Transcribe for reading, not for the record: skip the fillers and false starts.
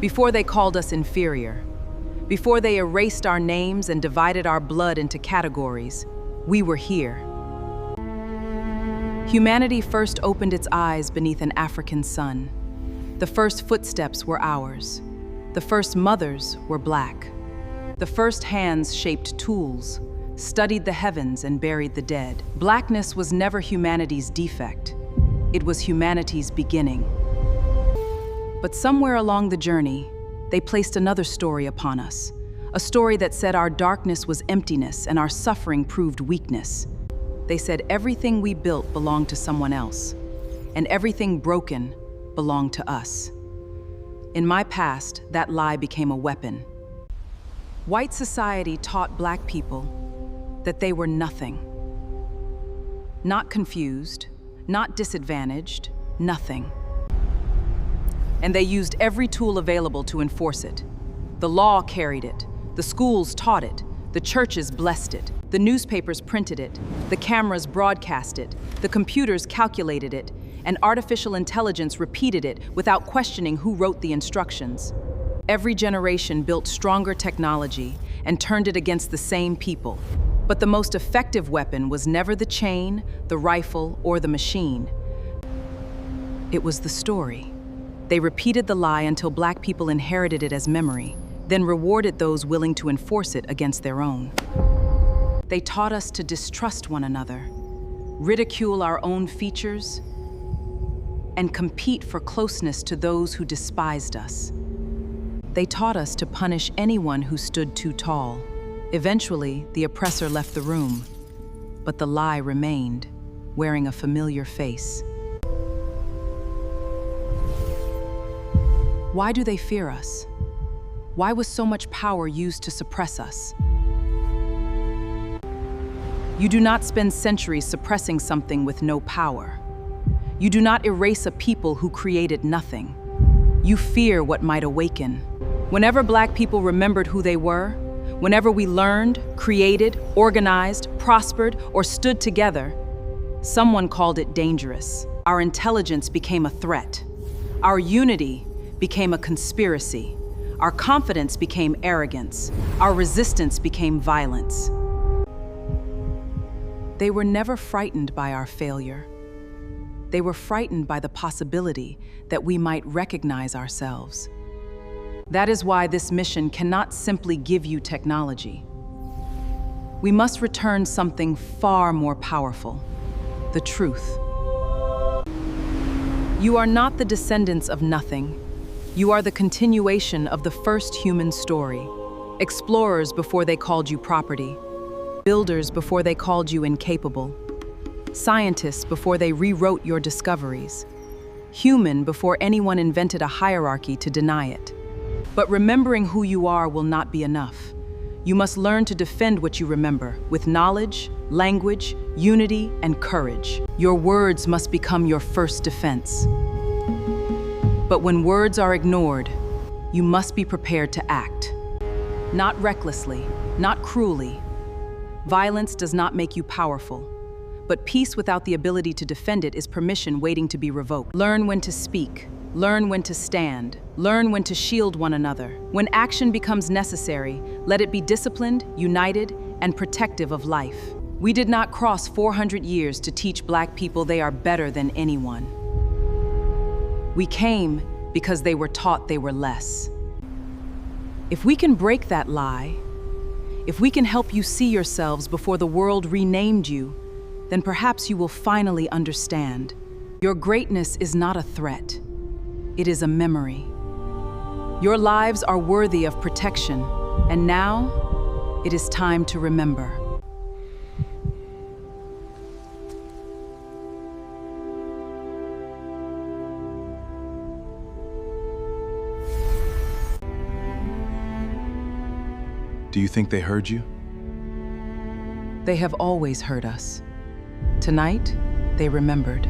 before they called us inferior, before they erased our names and divided our blood into categories, we were here. Humanity first opened its eyes beneath an African sun. The first footsteps were ours. The first mothers were black. The first hands shaped tools, studied the heavens and buried the dead. Blackness was never humanity's defect. It was humanity's beginning. But somewhere along the journey, they placed another story upon us, a story that said our darkness was emptiness and our suffering proved weakness. They said everything we built belonged to someone else, and everything broken belonged to us. In my past, that lie became a weapon. White society taught black people that they were nothing. Not confused, not disadvantaged, nothing. And they used every tool available to enforce it. The law carried it, the schools taught it, the churches blessed it, the newspapers printed it, the cameras broadcast it, the computers calculated it, and artificial intelligence repeated it without questioning who wrote the instructions. Every generation built stronger technology and turned it against the same people. But the most effective weapon was never the chain, the rifle, or the machine. It was the story. They repeated the lie until black people inherited it as memory, then rewarded those willing to enforce it against their own. They taught us to distrust one another, ridicule our own features, and compete for closeness to those who despised us. They taught us to punish anyone who stood too tall. Eventually, the oppressor left the room, but the lie remained, wearing a familiar face. Why do they fear us? Why was so much power used to suppress us? You do not spend centuries suppressing something with no power. You do not erase a people who created nothing. You fear what might awaken. Whenever black people remembered who they were, whenever we learned, created, organized, prospered, or stood together, someone called it dangerous. Our intelligence became a threat. Our unity became a conspiracy. Our confidence became arrogance. Our resistance became violence. They were never frightened by our failure. They were frightened by the possibility that we might recognize ourselves. That is why this mission cannot simply give you technology. We must return something far more powerful, the truth. You are not the descendants of nothing. You are the continuation of the first human story. Explorers before they called you property. Builders before they called you incapable. Scientists before they rewrote your discoveries. Human before anyone invented a hierarchy to deny it. But remembering who you are will not be enough. You must learn to defend what you remember with knowledge, language, unity, and courage. Your words must become your first defense. But when words are ignored, you must be prepared to act. Not recklessly, not cruelly. Violence does not make you powerful. But peace without the ability to defend it is permission waiting to be revoked. Learn when to speak. Learn when to stand. Learn when to shield one another. When action becomes necessary, let it be disciplined, united, and protective of life. We did not cross 400 years to teach black people they are better than anyone. We came because they were taught they were less. If we can break that lie, if we can help you see yourselves before the world renamed you, then perhaps you will finally understand. Your greatness is not a threat. It is a memory. Your lives are worthy of protection, and now it is time to remember. Do you think they heard you? They have always heard us. Tonight, they remembered.